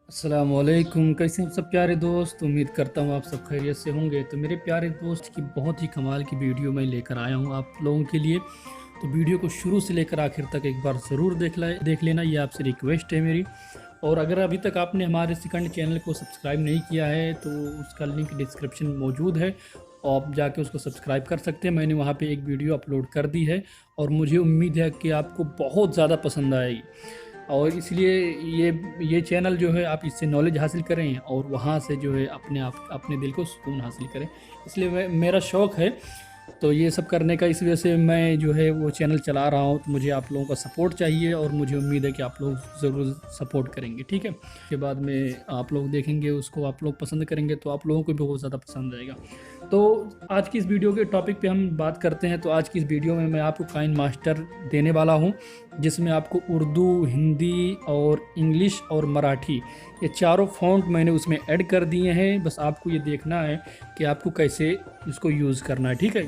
अस्सलामुअलैकुम, कैसे हैं सब प्यारे दोस्त। उम्मीद करता हूँ आप सब खैरियत से होंगे। तो मेरे प्यारे दोस्त की बहुत ही कमाल की वीडियो मैं लेकर आया हूँ आप लोगों के लिए। तो वीडियो को शुरू से लेकर आखिर तक एक बार ज़रूर देख लेना, ये आपसे रिक्वेस्ट है मेरी। और अगर अभी तक आपने हमारे सेकंड चैनल को सब्सक्राइब नहीं किया है तो उसका लिंक डिस्क्रिप्शन में मौजूद है, और आप जाके उसको सब्सक्राइब कर सकते हैं। मैंने वहाँ पे एक वीडियो अपलोड कर दी है और मुझे उम्मीद है कि आपको बहुत ज़्यादा पसंद आएगी। और इसलिए ये चैनल जो है आप इससे नॉलेज हासिल करें और वहाँ से जो है अपने दिल को सुकून हासिल करें। इसलिए मेरा शौक़ है तो ये सब करने का, इस वजह से मैं जो है वो चैनल चला रहा हूँ। तो मुझे आप लोगों का सपोर्ट चाहिए और मुझे उम्मीद है कि आप लोग ज़रूर सपोर्ट करेंगे, ठीक है। उसके बाद में आप लोग देखेंगे उसको, आप लोग पसंद करेंगे तो आप लोगों को भी बहुत ज़्यादा पसंद आएगा। तो आज की इस वीडियो के टॉपिक पे हम बात करते हैं। तो आज की इस वीडियो में मैं आपको काइन मास्टर देने वाला हूँ, जिसमें आपको उर्दू, हिंदी और इंग्लिश और मराठी, ये चारों फ़ॉन्ट मैंने उसमें ऐड कर दिए हैं। बस आपको ये देखना है कि आपको कैसे इसको यूज़ करना है, ठीक है।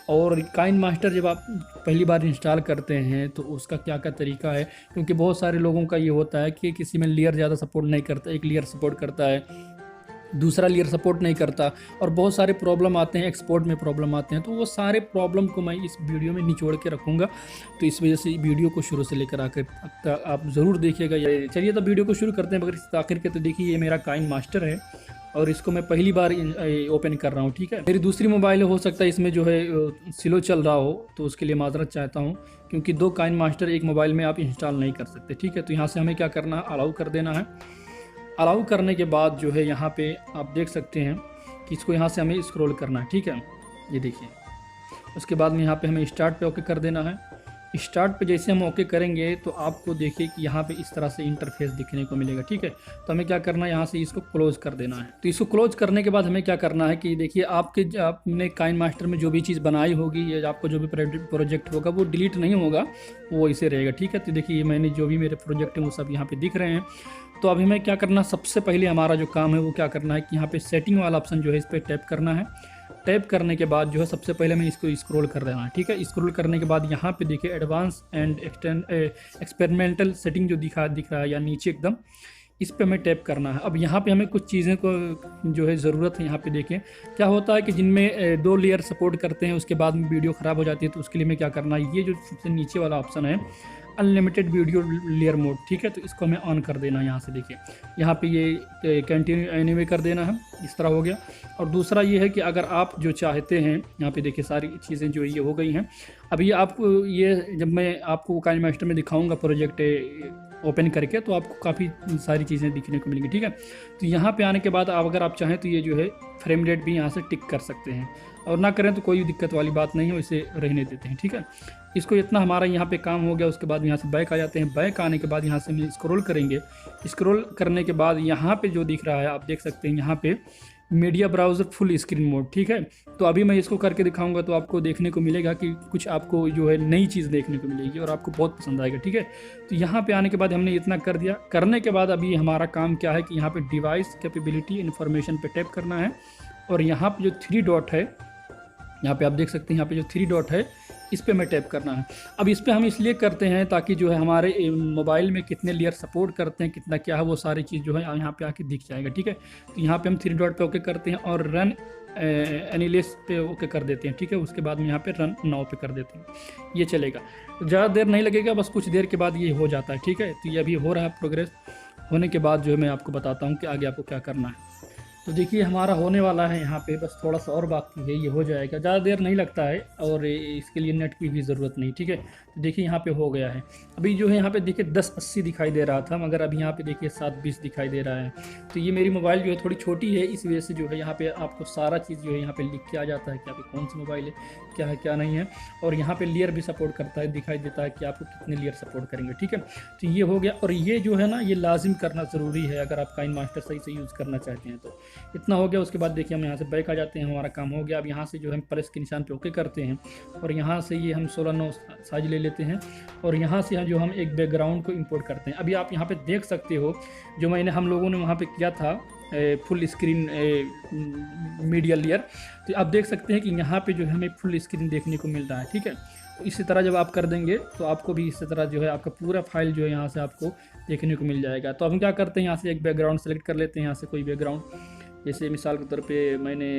और काइन मास्टर जब आप पहली बार इंस्टॉल करते हैं तो उसका क्या क्या तरीका है, क्योंकि बहुत सारे लोगों का ये होता है कि किसी में लेयर ज़्यादा सपोर्ट नहीं करता, एक लेयर सपोर्ट करता है, दूसरा लेयर सपोर्ट नहीं करता, और बहुत सारे प्रॉब्लम आते हैं, एक्सपोर्ट में प्रॉब्लम आते हैं। तो वो सारे प्रॉब्लम को मैं इस वीडियो में निचोड़ के रखूँगा। तो इस वजह से वीडियो को शुरू से लेकर आकर अब तक आप ज़रूर देखिएगा। चलिए तो वीडियो को शुरू करते हैं। मगर इस आखिर के तो देखिए, ये मेरा काइन मास्टर है और इसको मैं पहली बार ओपन कर रहा हूँ, ठीक है। मेरी दूसरी मोबाइल हो सकता है इसमें जो है स्लो चल रहा हो, तो उसके लिए माजरत चाहता हूँ, क्योंकि दो काइन मास्टर एक मोबाइल में आप इंस्टॉल नहीं कर सकते, ठीक है। तो यहाँ से हमें क्या करना है, अलाउ कर देना है। अलाउ करने के बाद जो है यहाँ पे आप देख सकते हैं कि इसको यहाँ से हमें स्क्रॉल करना है, ठीक है। ये देखिए, उसके बाद में यहाँ पे हमें स्टार्ट पे ओके कर देना है। स्टार्ट पे जैसे हम ओके करेंगे तो आपको देखिए कि यहाँ पे इस तरह से इंटरफेस दिखने को मिलेगा, ठीक है। तो हमें क्या करना है, यहाँ से इसको क्लोज़ कर देना है। तो इसको क्लोज़ करने के बाद हमें क्या करना है कि देखिए, आपने काइन मास्टर में जो भी चीज़ बनाई होगी या आपको जो भी प्रोजेक्ट होगा वो डिलीट नहीं होगा, वो इसे रहेगा, ठीक है। तो देखिए, मैंने जो भी मेरे प्रोजेक्ट हैं वो सब यहाँ पर दिख रहे हैं। तो अभी हमें क्या करना, सबसे पहले हमारा जो काम है वो क्या करना है कि यहाँ पे सेटिंग वाला ऑप्शन जो है इस पर टैप करना है। टैप करने के बाद जो है सबसे पहले मैं इसको स्क्रॉल कर देना है, ठीक है। स्क्रॉल करने के बाद यहाँ पे देखिए एडवांस एंड एक्सपेरिमेंटल सेटिंग जो दिख रहा है या नीचे एकदम, इस पे हमें टैप करना है। अब यहाँ पे हमें कुछ चीज़ें को जो है ज़रूरत है, यहाँ पे देखें क्या होता है कि जिनमें दो लेयर सपोर्ट करते हैं उसके बाद में वीडियो ख़राब हो जाती है। तो उसके लिए हमें क्या करना है, ये जो सबसे नीचे वाला ऑप्शन है अनलिमिटेड वीडियो लेयर मोड, ठीक है। तो इसको हमें ऑन कर देना है। यहाँ से देखिए, यहाँ पे ये कंटिन्यू एनीवे कर देना है, इस तरह हो गया। और दूसरा ये है कि अगर आप जो चाहते हैं, यहाँ पे देखिए सारी चीज़ें जो ये हो गई हैं। अभी आपको ये जब मैं आपको काइन मास्टर में दिखाऊंगा प्रोजेक्ट ओपन करके, तो आपको काफ़ी सारी चीज़ें दिखने को मिलेंगी, ठीक है। तो यहाँ पे आने के बाद अगर आप चाहें तो ये जो है फ्रेम रेट भी यहाँ से टिक कर सकते हैं, और ना करें तो कोई दिक्कत वाली बात नहीं है, इसे रहने देते हैं, ठीक है। इसको इतना हमारा यहाँ पे काम हो गया। उसके बाद यहाँ से बैक आ जाते हैं। बैक आने के बाद यहाँ से हम स्क्रॉल करेंगे। स्क्रॉल करने के बाद यहाँ पे जो दिख रहा है आप देख सकते हैं, यहाँ पे media browser full screen mode, ठीक है। तो अभी मैं इसको करके दिखाऊंगा तो आपको देखने को मिलेगा कि कुछ आपको जो है नई चीज़ देखने को मिलेगी और आपको बहुत पसंद आएगा, ठीक है। तो यहाँ पे आने के बाद हमने इतना कर दिया। करने के बाद अभी हमारा काम क्या है कि यहाँ पे डिवाइस कैपेबिलिटी इन्फॉर्मेशन पे टैप करना है, और यहाँ पे जो 3 डॉट है, यहाँ पे आप देख सकते हैं, यहाँ पे जो 3 डॉट है इस पे हमें टैप करना है। अब इस पे हम इसलिए करते हैं ताकि जो है हमारे मोबाइल में कितने लेयर सपोर्ट करते हैं, कितना क्या है, वो सारी चीज़ जो है यहाँ पे आके दिख जाएगा, ठीक है। तो यहाँ पे हम 3 डॉट पे ओके करते हैं और रन एनीलिस पे ओके कर देते हैं, ठीक है। उसके बाद में यहाँ पे रन नाउ पे कर देते हैं, ये चलेगा। ज़्यादा देर नहीं लगेगा, बस कुछ देर के बाद ये हो जाता है, ठीक है। तो ये अभी हो रहा है प्रोग्रेस। होने के बाद जो है मैं आपको बताता हूँ कि आगे आपको क्या करना है। तो देखिए, हमारा होने वाला है यहाँ पे, बस थोड़ा सा और बाकी है, ये हो जाएगा। ज़्यादा देर नहीं लगता है और इसके लिए नेट की भी ज़रूरत नहीं, ठीक है। तो देखिए यहाँ पे हो गया है। अभी जो है यहाँ पे देखिए 1080 दिखाई दे रहा था, मगर अभी यहाँ पे देखिए 720 दिखाई दे रहा है। तो ये मेरी मोबाइल जो है थोड़ी छोटी है, इस वजह से जो है यहाँ पे आपको सारा चीज़ जो है यहाँ पे लिख के आ जाता है कि आपकी कौन सी मोबाइल है, क्या है क्या नहीं है। और यहाँ पे लेयर भी सपोर्ट करता है, दिखाई देता है कि आपको कितने लेयर सपोर्ट करेंगे, ठीक है। तो ये हो गया। और ये जो है ना, ये लाजिम करना ज़रूरी है अगर आप काइन मास्टर सही से यूज़ करना चाहते हैं। तो इतना हो गया। उसके बाद देखिए हम यहाँ से बैक आ जाते हैं, हमारा काम हो गया। अब यहाँ से जो हम प्लस के निशान पे ओके करते हैं और यहाँ से ये हम 16:9 साइज ले लेते हैं, और यहाँ से जो हम एक बैकग्राउंड को इंपोर्ट करते हैं। अभी आप यहाँ पे देख सकते हो जो हम लोगों ने वहाँ पे किया था फुल स्क्रीन मीडिया लेयर। तो आप देख सकते हैं कि यहाँ पे जो हमें फुल स्क्रीन देखने को मिल रहा है, ठीक है। इसी तरह जब आप कर देंगे तो आपको भी इसी तरह जो है आपका पूरा फाइल जो है यहाँ से आपको देखने को मिल जाएगा। तो हम क्या करते हैं, यहाँ से एक बैकग्राउंड सेलेक्ट कर लेते हैं, यहाँ से कोई बैकग्राउंड, जैसे मिसाल के तौर पे मैंने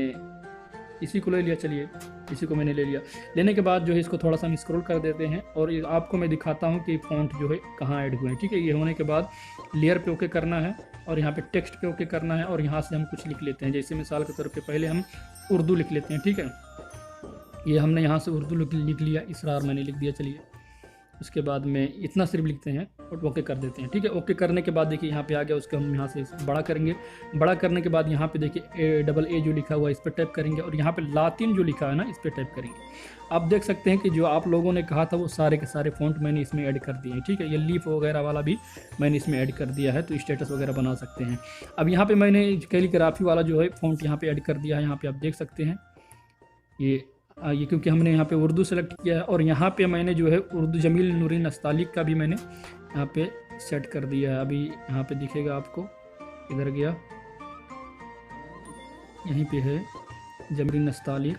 इसी को ले लिया, चलिए इसी को मैंने ले लिया। लेने के बाद जो है इसको थोड़ा सा हम स्क्रॉल कर देते हैं और आपको मैं दिखाता हूँ कि फ़ॉन्ट जो है कहाँ ऐड हुए हैं। ठीक है, ये होने के बाद लेयर पे ओके करना है और यहाँ पे टेक्स्ट पे ओके करना है और यहाँ से हम कुछ लिख लेते हैं। जैसे मिसाल के तौर पे पहले हम उर्दू लिख लेते हैं। ठीक है, ये हमने यहाँ से उर्दू लिख लिया, इसरार मैंने लिख दिया। चलिए उसके बाद में इतना सिर्फ लिखते हैं और ओके कर देते हैं। ठीक है, ओके करने के बाद देखिए यहाँ पे आ गया, उसको हम यहाँ से बड़ा करेंगे। बड़ा करने के बाद यहाँ पे देखिए A जो लिखा हुआ है इस पर टाइप करेंगे और यहाँ पे लातिन जो लिखा है ना इस पर टाइप करेंगे। आप देख सकते हैं कि जो आप लोगों ने कहा था वो सारे के सारे फ़ॉन्ट मैंने इसमें ऐड कर दिए हैं। ठीक है, ये लीफ वगैरह वाला भी मैंने इसमें ऐड कर दिया है, तो स्टेटस वगैरह बना सकते हैं। अब यहाँ पर मैंने कैलीग्राफी वाला जो है फ़ॉन्ट यहाँ पर ऐड कर दिया है। यहाँ पर आप देख सकते हैं ये क्योंकि हमने यहाँ पे उर्दू सेलेक्ट किया है और यहाँ पे मैंने जो है उर्दू जमील नूरीन नस्तालिक का भी मैंने यहाँ पे सेट कर दिया है। अभी यहाँ पे दिखेगा आपको, इधर गया, यहीं पे है जमील नस्तालिक।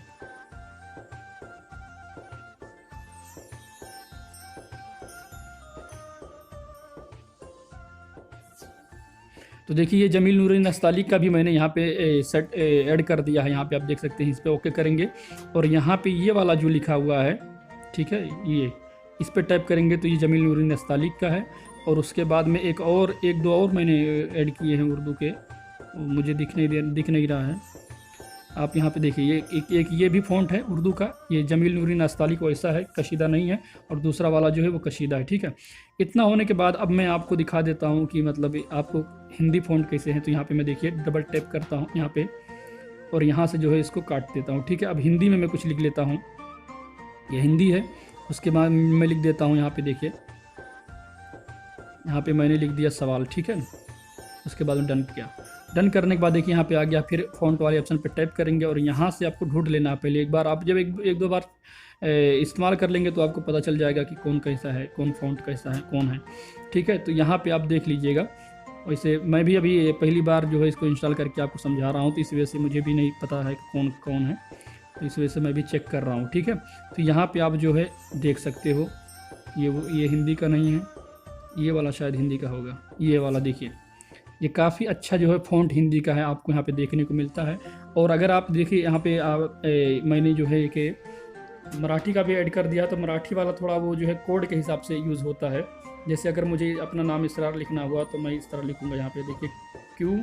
तो देखिए ये जमील नूरीन नस्तालिक का भी मैंने यहाँ पे सेट ऐड कर दिया है। यहाँ पे आप देख सकते हैं, इस पर ओके करेंगे और यहाँ पे ये वाला जो लिखा हुआ है, ठीक है, ये इस पर टाइप करेंगे तो ये जमील नूरीन नस्तालिक का है। और उसके बाद में एक दो और मैंने ऐड किए हैं उर्दू के, मुझे दिख नहीं रहा है। आप यहाँ पे देखिए एक ये भी फ़ॉन्ट है उर्दू का, ये जमील नूरीन नस्तालिक वैसा है, कशीदा नहीं है, और दूसरा वाला जो है वो कशीदा है। ठीक है, इतना होने के बाद अब मैं आपको दिखा देता हूँ कि मतलब आपको हिंदी फ़ॉन्ट कैसे हैं। तो यहाँ पे मैं देखिए डबल टैप करता हूँ यहाँ पे और यहाँ से जो है इसको काट देता हूँ। ठीक है, अब हिंदी में मैं कुछ लिख लेता हूँ, ये हिंदी है। उसके बाद मैं लिख देता हूँ, यहाँ पे देखिए, यहाँ पे मैंने लिख दिया सवाल। ठीक है, उसके बाद डन किया। डन करने के बाद देखिए यहाँ पे आ गया, फिर फ़ॉन्ट वाले ऑप्शन पे टैप करेंगे और यहाँ से आपको ढूंढ लेना है। पहले एक बार आप जब एक दो बार इस्तेमाल कर लेंगे तो आपको पता चल जाएगा कि कौन कैसा है, कौन फ़ॉन्ट कैसा है, कौन है। ठीक है, तो यहाँ पे आप देख लीजिएगा। वैसे मैं भी अभी पहली बार जो है इसको इंस्टॉल करके आपको समझा रहा हूँ, तो इस वजह से मुझे भी नहीं पता है कि कौन है, तो इस वजह से मैं भी चेक कर रहा हूँ। ठीक है, तो यहाँ पर आप जो है देख सकते हो, ये हिंदी का नहीं है, ये वाला शायद हिंदी का होगा, ये वाला देखिए, ये काफ़ी अच्छा जो है फ़ॉन्ट हिंदी का है, आपको यहाँ पे देखने को मिलता है। और अगर आप देखिए यहाँ पे मैंने जो है कि मराठी का भी ऐड कर दिया, तो मराठी वाला थोड़ा वो जो है कोड के हिसाब से यूज़ होता है। जैसे अगर मुझे अपना नाम इसरार लिखना हुआ तो मैं इस तरह लिखूँगा, यहाँ पे देखिए क्यू,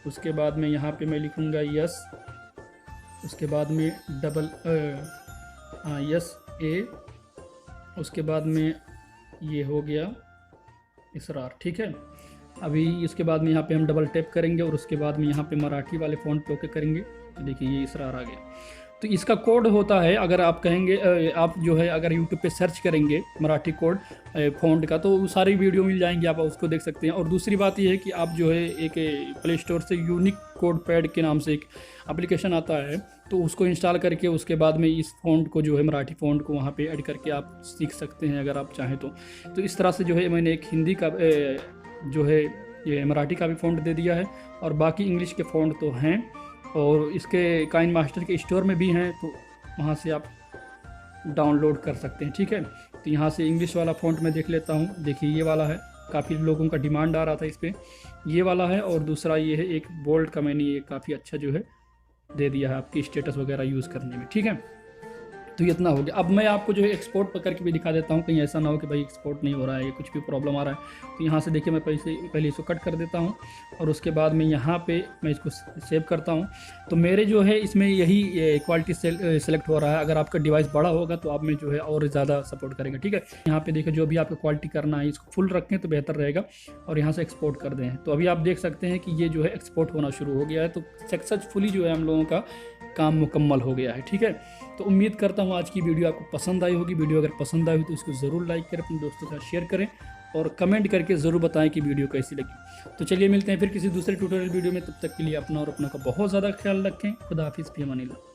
उसके बाद में यहाँ पे मैं लिखूँगा यस, उसके बाद में यस ए, उसके बाद में ये हो गया इसरार। ठीक है, अभी इसके बाद में यहाँ पे हम डबल टैप करेंगे और उसके बाद में यहाँ पे मराठी वाले फ़ॉन्ट पे ओके करेंगे, तो देखिए ये इसरार आ गया। तो इसका कोड होता है, अगर आप कहेंगे आप जो है अगर यूट्यूब पे सर्च करेंगे मराठी कोड फ़ॉन्ट का, तो सारी वीडियो मिल जाएंगी, आप उसको देख सकते हैं। और दूसरी बात ये है कि आप जो है एक प्ले स्टोर से यूनिक कोड पैड के नाम से एक एप्लीकेशन आता है, तो उसको इंस्टॉल करके उसके बाद में इस फ़ॉन्ट को जो है मराठी फ़ॉन्ट को वहाँ पे ऐड करके आप सीख सकते हैं अगर आप चाहें तो। तो इस तरह से जो है मैंने एक हिंदी का जो है ये मराठी का भी फ़ॉन्ट दे दिया है, और बाकी इंग्लिश के फ़ॉन्ट तो हैं और इसके काइन मास्टर के स्टोर में भी हैं, तो वहाँ से आप डाउनलोड कर सकते हैं। ठीक है, तो यहाँ से इंग्लिश वाला फ़ॉन्ट मैं देख लेता हूँ। देखिए ये वाला है, काफ़ी लोगों का डिमांड आ रहा था इस पर, ये वाला है। और दूसरा ये है एक बोल्ड का, मैंने ये काफ़ी अच्छा जो है दे दिया है आपकी स्टेटस वगैरह यूज़ करने में। ठीक है, तो ये इतना हो गया। अब मैं आपको जो है एक्सपोर्ट करके भी दिखा देता हूँ, कहीं ऐसा ना हो कि भाई एक्सपोर्ट नहीं हो रहा है, कुछ भी प्रॉब्लम आ रहा है। तो यहाँ से देखिए मैं पहले इसको कट कर देता हूँ और उसके बाद में यहाँ पे मैं इसको सेव करता हूँ। तो मेरे जो है इसमें यही क्वालिटी सेलेक्ट हो रहा है। अगर आपका डिवाइस बड़ा होगा तो आप में जो है और ज़्यादा सपोर्ट करेंगे। ठीक है, यहाँ पे देखिए जो भी आपको क्वालिटी करना है इसको फुल रखें तो बेहतर रहेगा और यहाँ से एक्सपोर्ट कर दें। तो अभी आप देख सकते हैं कि ये जो है एक्सपोर्ट होना शुरू हो गया है। तो सक्सेसफुली जो है हम लोगों का काम मुकम्मल हो गया है। ठीक है, तो उम्मीद करता हूँ आज की वीडियो आपको पसंद आई होगी। वीडियो अगर पसंद आई तो इसको ज़रूर लाइक करें, अपने दोस्तों के साथ शेयर करें और कमेंट करके ज़रूर बताएं कि वीडियो कैसी लगी। तो चलिए मिलते हैं फिर किसी दूसरे ट्यूटोरियल वीडियो में, तब तक के लिए अपना और अपनों का बहुत ज़्यादा ख्याल रखें। खुदा हाफिज़, फी अमानिल्लाह।